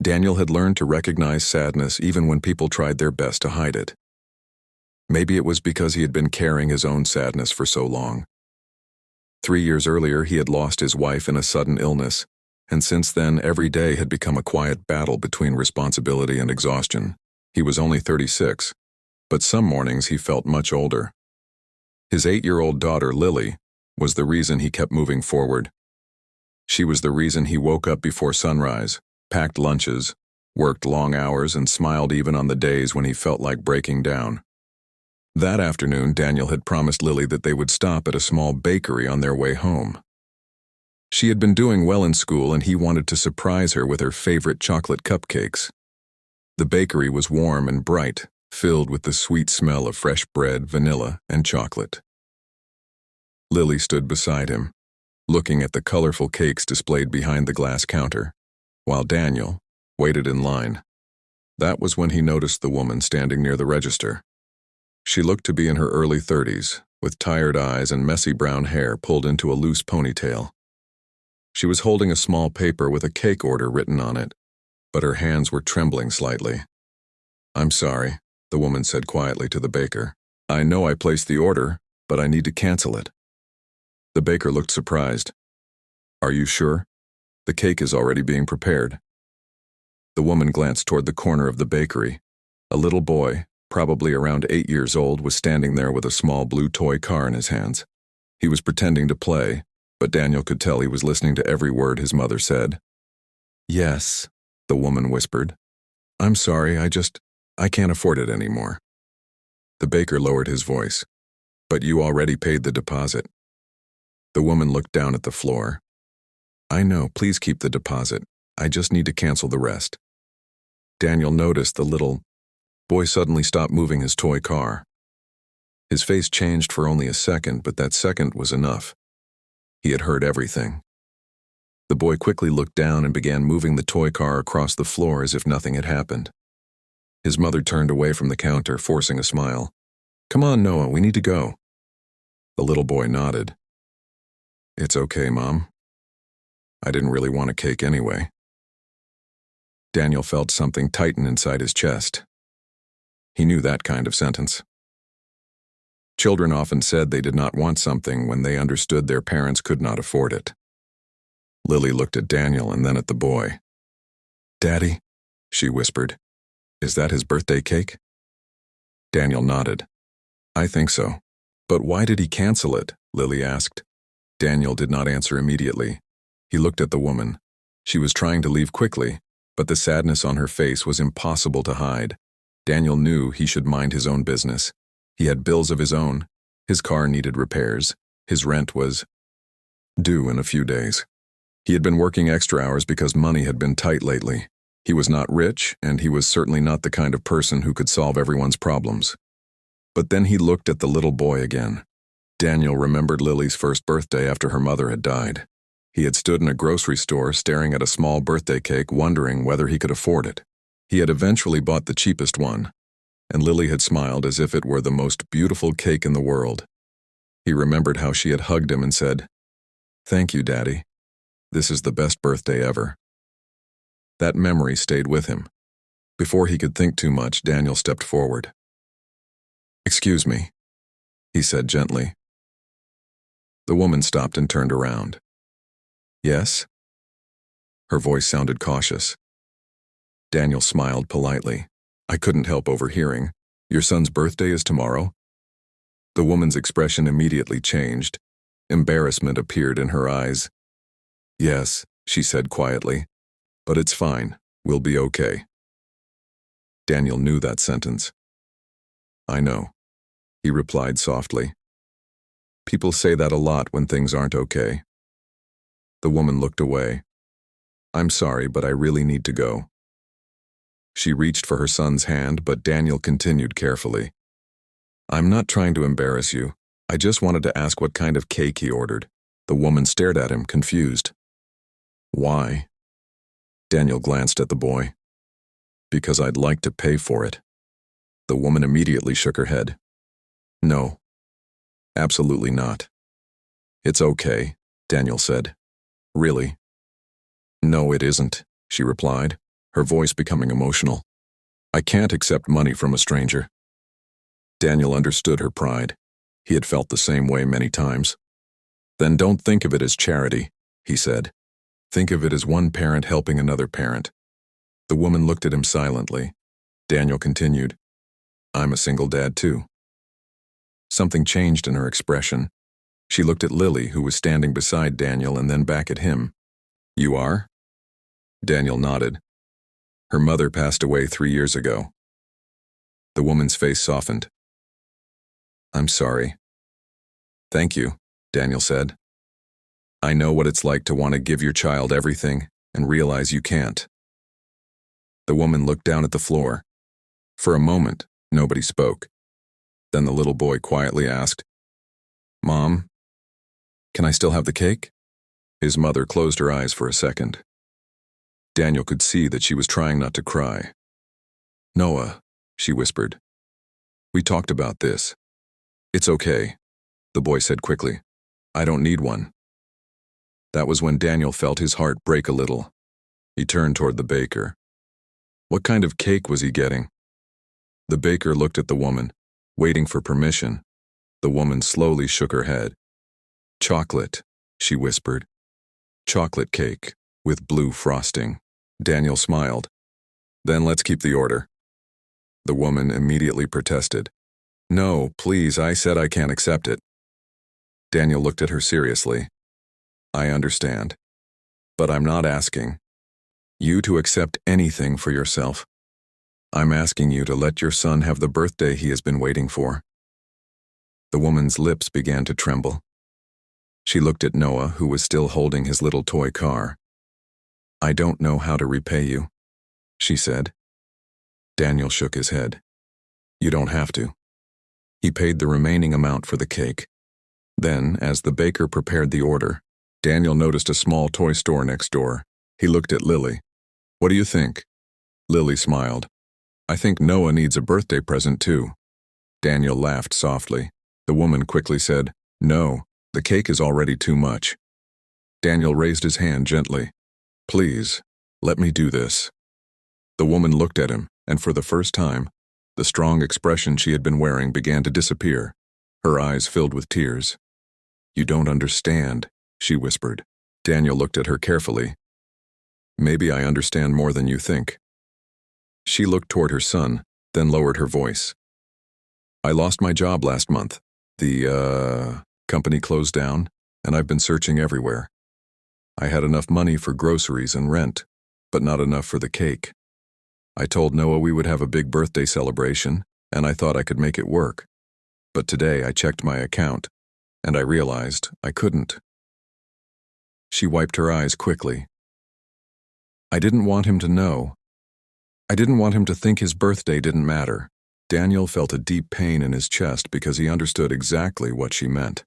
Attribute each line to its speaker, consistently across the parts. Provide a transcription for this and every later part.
Speaker 1: Daniel had learned to recognize sadness even when people tried their best to hide it. Maybe it was because he had been carrying his own sadness for so long. 3 years earlier, he had lost his wife in a sudden illness, and since then, every day had become a quiet battle between responsibility and exhaustion. He was only 36, but some mornings he felt much older. His 8-year-old daughter, Lily, was the reason he kept moving forward. She was the reason he woke up before sunrise, packed lunches, worked long hours, and smiled even on the days when he felt like breaking down. That afternoon, Daniel had promised Lily that they would stop at a small bakery on their way home. She had been doing well in school, and he wanted to surprise her with her favorite chocolate cupcakes. The bakery was warm and bright, filled with the sweet smell of fresh bread, vanilla, and chocolate. Lily stood beside him, looking at the colorful cakes displayed behind the glass counter, while Daniel waited in line. That was when he noticed the woman standing near the register. She looked to be in her early 30s, with tired eyes and messy brown hair pulled into a loose ponytail. She was holding a small paper with a cake order written on it, but her hands were trembling slightly. "I'm sorry," the woman said quietly to the baker. "I know I placed the order, but I need to cancel it." The baker looked surprised. "Are you sure? The cake is already being prepared." The woman glanced toward the corner of the bakery. A little boy, probably around 8 years old, was standing there with a small blue toy car in his hands. He was pretending to play, but Daniel could tell he was listening to every word his mother said. "Yes," the woman whispered. "I'm sorry, I can't afford it anymore." The baker lowered his voice. "But you already paid the deposit." The woman looked down at the floor. "I know, please keep the deposit. I just need to cancel the rest." Daniel noticed the little boy suddenly stopped moving his toy car. His face changed for only a second, but that second was enough. He had heard everything. The boy quickly looked down and began moving the toy car across the floor as if nothing had happened. His mother turned away from the counter, forcing a smile. "Come on, Noah, we need to go." The little boy nodded. "It's okay, Mom. I didn't really want a cake anyway." Daniel felt something tighten inside his chest. He knew that kind of sentence. Children often said they did not want something when they understood their parents could not afford it. Lily looked at Daniel and then at the boy. "Daddy," she whispered, "is that his birthday cake?" Daniel nodded. "I think so." "But why did he cancel it?" Lily asked. Daniel did not answer immediately. He looked at the woman. She was trying to leave quickly, but the sadness on her face was impossible to hide. Daniel knew he should mind his own business. He had bills of his own. His car needed repairs. His rent was due in a few days. He had been working extra hours because money had been tight lately. He was not rich, and he was certainly not the kind of person who could solve everyone's problems. But then he looked at the little boy again. Daniel remembered Lily's first birthday after her mother had died. He had stood in a grocery store staring at a small birthday cake, wondering whether he could afford it. He had eventually bought the cheapest one, and Lily had smiled as if it were the most beautiful cake in the world. He remembered how she had hugged him and said, "Thank you, Daddy. This is the best birthday ever." That memory stayed with him. Before he could think too much, Daniel stepped forward. "Excuse me," he said gently. The woman stopped and turned around. "Yes?" Her voice sounded cautious. Daniel smiled politely. "I couldn't help overhearing. Your son's birthday is tomorrow?" The woman's expression immediately changed. Embarrassment appeared in her eyes. "Yes," she said quietly, "but it's fine. We'll be okay." Daniel knew that sentence. "I know," he replied softly. "People say that a lot when things aren't okay." The woman looked away. "I'm sorry, but I really need to go." She reached for her son's hand, but Daniel continued carefully. "I'm not trying to embarrass you. I just wanted to ask what kind of cake he ordered." The woman stared at him, confused. "Why?" Daniel glanced at the boy. "Because I'd like to pay for it." The woman immediately shook her head. "No, absolutely not." "It's okay," Daniel said. "Really?" "No, it isn't," she replied. her voice becoming emotional. I can't accept money from a stranger. Daniel understood her pride. He had felt the same way many times. Then don't think of it as charity, he said. Think of it as one parent helping another parent. The woman looked at him silently. Daniel continued, I'm a single dad too. Something changed in her expression. She looked at Lily, who was standing beside Daniel, and then back at him. You are? Daniel nodded. Her mother passed away 3 years ago. The woman's face softened. I'm sorry. Thank you, Daniel said. I know what it's like to want to give your child everything and realize you can't. The woman looked down at the floor. For a moment, nobody spoke. Then the little boy quietly asked, Mom, can I still have the cake? His mother closed her eyes for a second. Daniel could see that she was trying not to cry. Noah, she whispered. We talked about this. It's okay, the boy said quickly. I don't need one. That was when Daniel felt his heart break a little. He turned toward the baker. What kind of cake was he getting? The baker looked at the woman, waiting for permission. The woman slowly shook her head. Chocolate, she whispered. Chocolate cake, with blue frosting. Daniel smiled. Then let's keep the order. The woman immediately protested. No, please, I said I can't accept it. Daniel looked at her seriously. I understand. But I'm not asking you to accept anything for yourself. I'm asking you to let your son have the birthday he has been waiting for. The woman's lips began to tremble. She looked at Noah, who was still holding his little toy car. I don't know how to repay you, she said. Daniel shook his head. You don't have to. He paid the remaining amount for the cake. Then, as the baker prepared the order, Daniel noticed a small toy store next door. He looked at Lily. What do you think? Lily smiled. I think Noah needs a birthday present too. Daniel laughed softly. The woman quickly said, No, the cake is already too much. Daniel raised his hand gently. Please, let me do this. The woman looked at him, and for the first time, the strong expression she had been wearing began to disappear. Her eyes filled with tears. You don't understand, she whispered. Daniel looked at her carefully. Maybe I understand more than you think. She looked toward her son, then lowered her voice. I lost my job last month. The company closed down, and I've been searching everywhere. I had enough money for groceries and rent, but not enough for the cake. I told Noah we would have a big birthday celebration, and I thought I could make it work. But today I checked my account, and I realized I couldn't. She wiped her eyes quickly. I didn't want him to know. I didn't want him to think his birthday didn't matter. Daniel felt a deep pain in his chest because he understood exactly what she meant.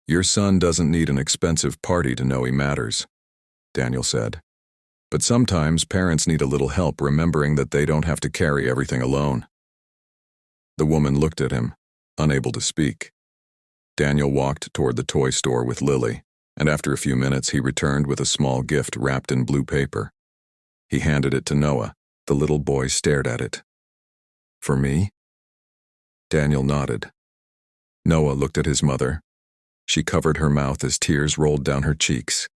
Speaker 1: Your son doesn't need an expensive party to know he matters, Daniel said. But sometimes parents need a little help remembering that they don't have to carry everything alone. The woman looked at him, unable to speak. Daniel walked toward the toy store with Lily, and after a few minutes he returned with a small gift wrapped in blue paper. He handed it to Noah. The little boy stared at it. For me? Daniel nodded. Noah looked at his mother. She covered her mouth as tears rolled down her cheeks.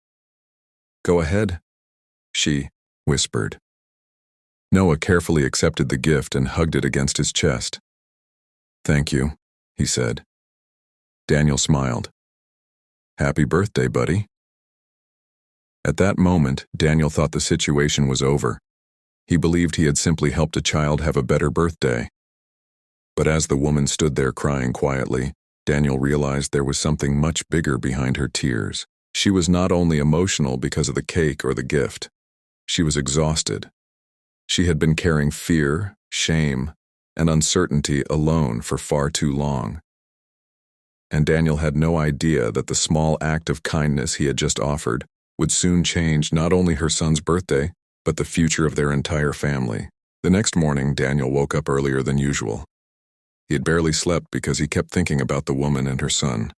Speaker 1: Go ahead, she whispered. Noah carefully accepted the gift and hugged it against his chest. Thank you, he said. Daniel smiled. Happy birthday, buddy. At that moment, Daniel thought the situation was over. He believed he had simply helped a child have a better birthday. But as the woman stood there crying quietly, Daniel realized there was something much bigger behind her tears. She was not only emotional because of the cake or the gift. She was exhausted. She had been carrying fear, shame, and uncertainty alone for far too long. And Daniel had no idea that the small act of kindness he had just offered would soon change not only her son's birthday, but the future of their entire family. The next morning, Daniel woke up earlier than usual. He had barely slept because he kept thinking about the woman and her son.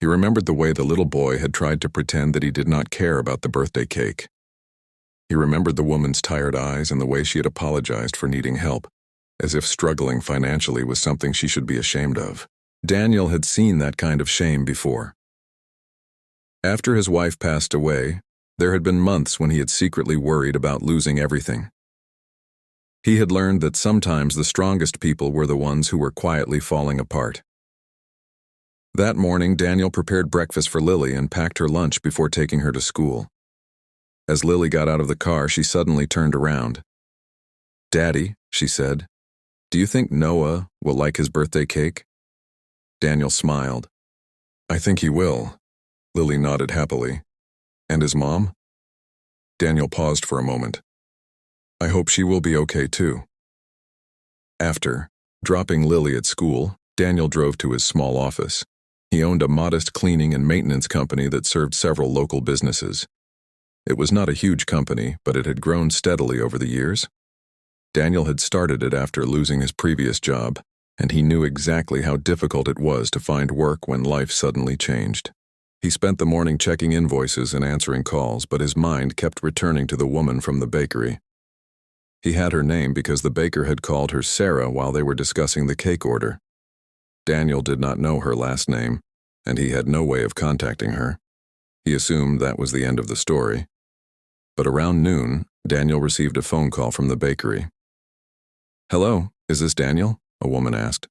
Speaker 1: He remembered the way the little boy had tried to pretend that he did not care about the birthday cake. He remembered the woman's tired eyes and the way she had apologized for needing help, as if struggling financially was something she should be ashamed of. Daniel had seen that kind of shame before. After his wife passed away, there had been months when he had secretly worried about losing everything. He had learned that sometimes the strongest people were the ones who were quietly falling apart. That morning, Daniel prepared breakfast for Lily and packed her lunch before taking her to school. As Lily got out of the car, she suddenly turned around. "Daddy," she said, "do you think Noah will like his birthday cake?" Daniel smiled. "I think he will." Lily nodded happily. "And his mom?" Daniel paused for a moment. "I hope she will be okay too." After dropping Lily at school, Daniel drove to his small office. He owned a modest cleaning and maintenance company that served several local businesses. It was not a huge company, but it had grown steadily over the years. Daniel had started it after losing his previous job, and he knew exactly how difficult it was to find work when life suddenly changed. He spent the morning checking invoices and answering calls, but his mind kept returning to the woman from the bakery. He had her name because the baker had called her Sarah while they were discussing the cake order. Daniel did not know her last name, and he had no way of contacting her. He assumed that was the end of the story. But around noon, Daniel received a phone call from the bakery. "Hello, is this Daniel?" a woman asked.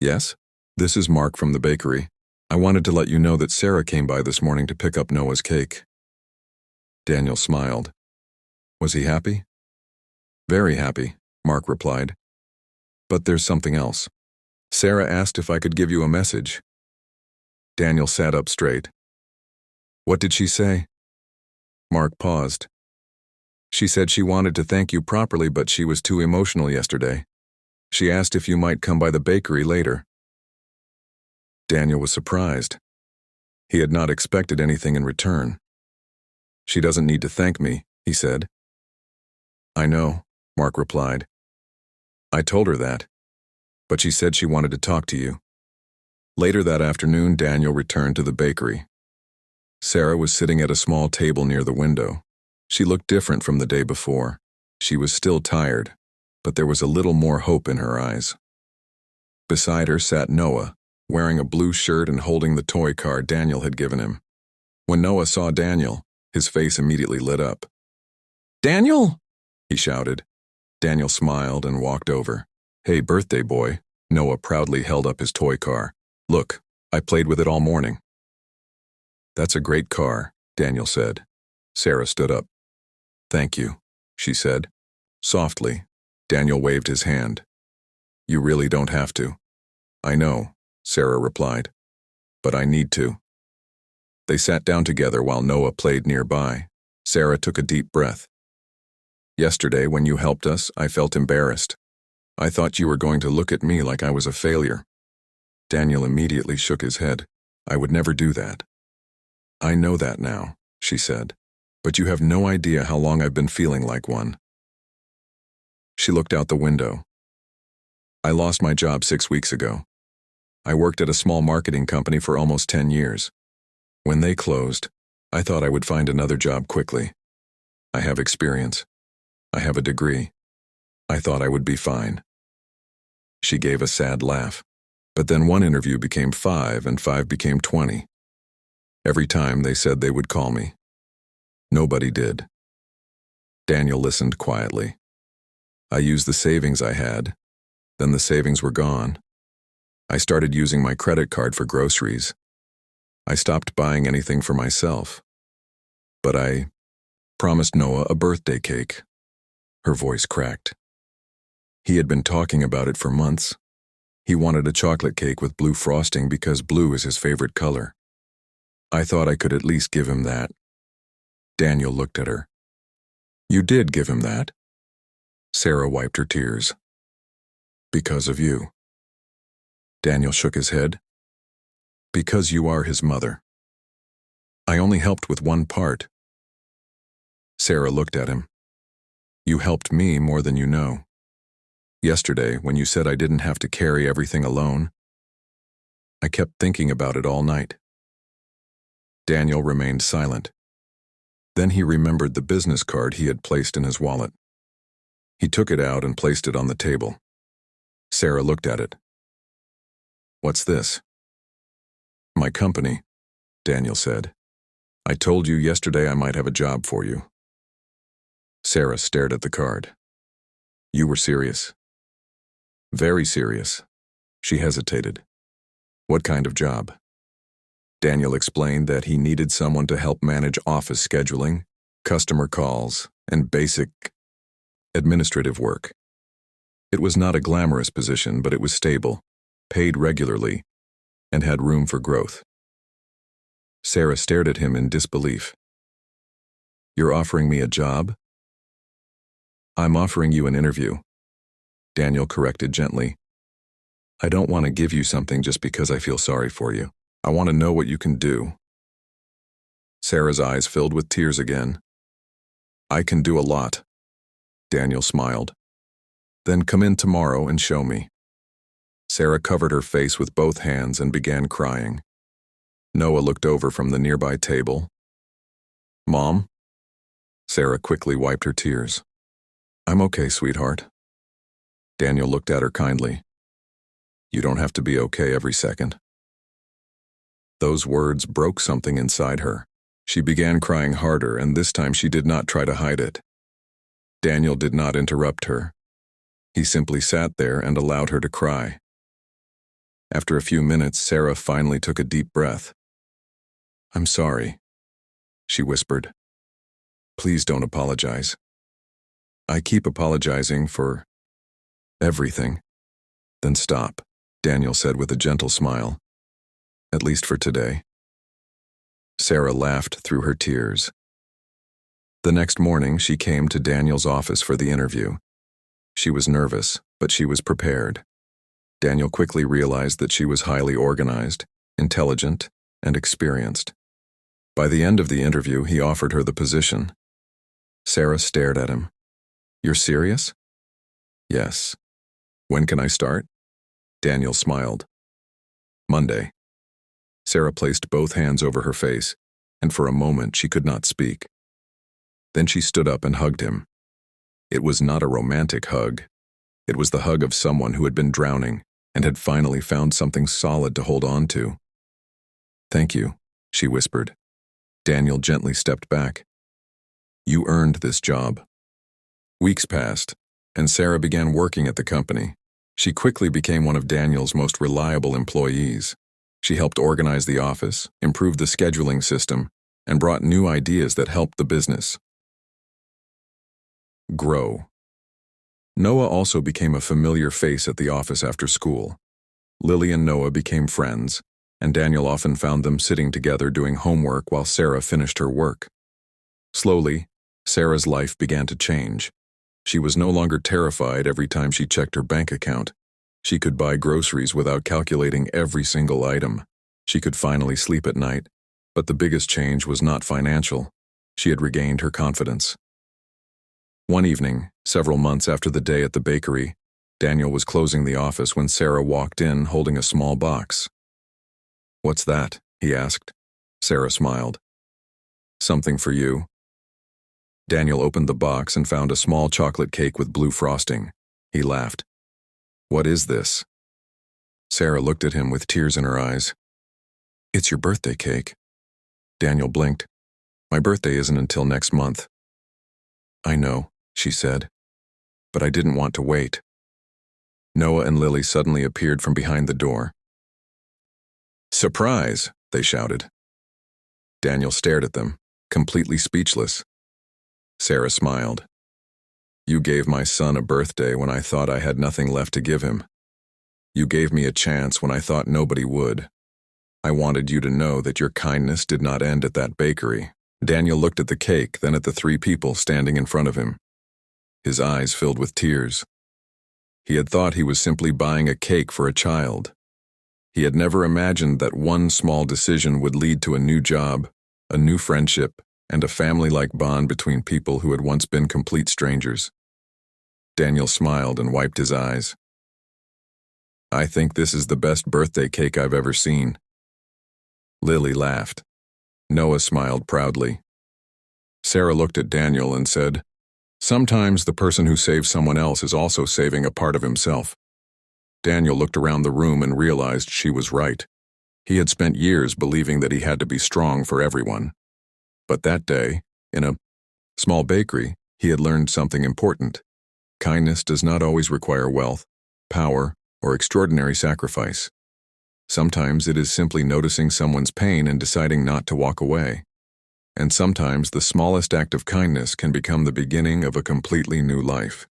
Speaker 1: "Yes, this is Mark from the bakery. I wanted to let you know that Sarah came by this morning to pick up Noah's cake." Daniel smiled. Was he happy? "Very happy," Mark replied. "But there's something else. Sarah asked if I could give you a message." Daniel sat up straight. "What did she say?" Mark paused. "She said she wanted to thank you properly, but she was too emotional yesterday. She asked if you might come by the bakery later." Daniel was surprised. He had not expected anything in return. "She doesn't need to thank me," he said. "I know," Mark replied. "I told her that, but she said she wanted to talk to you." Later that afternoon, Daniel returned to the bakery. Sarah was sitting at a small table near the window. She looked different from the day before. She was still tired, but there was a little more hope in her eyes. Beside her sat Noah, wearing a blue shirt and holding the toy car Daniel had given him. When Noah saw Daniel, his face immediately lit up. "Daniel!" he shouted. Daniel smiled and walked over. "Hey, birthday boy." Noah proudly held up his toy car. "Look, I played with it all morning." "That's a great car," Daniel said. Sarah stood up. "Thank you," she said. Softly, Daniel waved his hand. "You really don't have to." "I know," Sarah replied, "but I need to." They sat down together while Noah played nearby. Sarah took a deep breath. "Yesterday, when you helped us, I felt embarrassed. I thought you were going to look at me like I was a failure." Daniel immediately shook his head. "I would never do that." "I know that now," she said, "but you have no idea how long I've been feeling like one." She looked out the window. "I lost my job 6 weeks ago. I worked at a small marketing company for almost 10 years. When they closed, I thought I would find another job quickly. I have experience. I have a degree. I thought I would be fine." She gave a sad laugh. But then one interview became 5 and 5 became 20. Every time they said they would call me. Nobody did. Daniel listened quietly. "I used the savings I had. Then the savings were gone. I started using my credit card for groceries. I stopped buying anything for myself. But I promised Noah a birthday cake." Her voice cracked. He had been talking about it for months. He wanted a chocolate cake with blue frosting because blue is his favorite color. I thought I could at least give him that. Daniel looked at her. "You did give him that?" Sarah wiped her tears. "Because of you." Daniel shook his head. "Because you are his mother. I only helped with one part." Sarah looked at him. "You helped me more than you know. Yesterday, when you said I didn't have to carry everything alone, I kept thinking about it all night." Daniel remained silent. Then he remembered the business card he had placed in his wallet. He took it out and placed it on the table. Sarah looked at it. "What's this?" "My company," Daniel said. "I told you yesterday I might have a job for you." Sarah stared at the card. "You were serious?" "Very serious." She hesitated. "What kind of job?" Daniel explained that he needed someone to help manage office scheduling, customer calls, and basic administrative work. It was not a glamorous position, but it was stable, paid regularly, and had room for growth. Sarah stared at him in disbelief. "You're offering me a job?" "I'm offering you an interview," Daniel corrected gently. "I don't want to give you something just because I feel sorry for you. I want to know what you can do." Sarah's eyes filled with tears again. "I can do a lot," Daniel smiled. "Then come in tomorrow and show me." Sarah covered her face with both hands and began crying. Noah looked over from the nearby table. "Mom?" Sarah quickly wiped her tears. "I'm okay, sweetheart." Daniel looked at her kindly. "You don't have to be okay every second." Those words broke something inside her. She began crying harder, and this time she did not try to hide it. Daniel did not interrupt her. He simply sat there and allowed her to cry. After a few minutes, Sarah finally took a deep breath. "I'm sorry," she whispered. "Please don't apologize. I keep apologizing for everything." "Then stop," Daniel said with a gentle smile. "At least for today." Sarah laughed through her tears. The next morning, she came to Daniel's office for the interview. She was nervous, but she was prepared. Daniel quickly realized that she was highly organized, intelligent, and experienced. By the end of the interview, he offered her the position. Sarah stared at him. "You're serious?" "Yes." "When can I start?" Daniel smiled. "Monday." Sarah placed both hands over her face, and for a moment she could not speak. Then she stood up and hugged him. It was not a romantic hug. It was the hug of someone who had been drowning and had finally found something solid to hold on to. "Thank you," she whispered. Daniel gently stepped back. "You earned this job." Weeks passed, and Sarah began working at the company. She quickly became one of Daniel's most reliable employees. She helped organize the office, improved the scheduling system, and brought new ideas that helped the business grow. Noah also became a familiar face at the office after school. Lily and Noah became friends, and Daniel often found them sitting together doing homework while Sarah finished her work. Slowly, Sarah's life began to change. She was no longer terrified every time she checked her bank account. She could buy groceries without calculating every single item. She could finally sleep at night, but the biggest change was not financial. She had regained her confidence. One evening, several months after the day at the bakery, Daniel was closing the office when Sarah walked in holding a small box. "What's that?" he asked. Sarah smiled. "Something for you." Daniel opened the box and found a small chocolate cake with blue frosting. He laughed. "What is this?" Sarah looked at him with tears in her eyes. "It's your birthday cake." Daniel blinked. "My birthday isn't until next month." "I know," she said, "but I didn't want to wait." Noah and Lily suddenly appeared from behind the door. "Surprise!" they shouted. Daniel stared at them, completely speechless. Sarah smiled. "You gave my son a birthday when I thought I had nothing left to give him. You gave me a chance when I thought nobody would. I wanted you to know that your kindness did not end at that bakery." Daniel looked at the cake, then at the three people standing in front of him. His eyes filled with tears. He had thought he was simply buying a cake for a child. He had never imagined that one small decision would lead to a new job, a new friendship, and a family-like bond between people who had once been complete strangers. Daniel smiled and wiped his eyes. "I think this is the best birthday cake I've ever seen." Lily laughed. Noah smiled proudly. Sarah looked at Daniel and said, "Sometimes the person who saves someone else is also saving a part of himself." Daniel looked around the room and realized she was right. He had spent years believing that he had to be strong for everyone. But that day, in a small bakery, he had learned something important. Kindness does not always require wealth, power, or extraordinary sacrifice. Sometimes it is simply noticing someone's pain and deciding not to walk away. And sometimes the smallest act of kindness can become the beginning of a completely new life.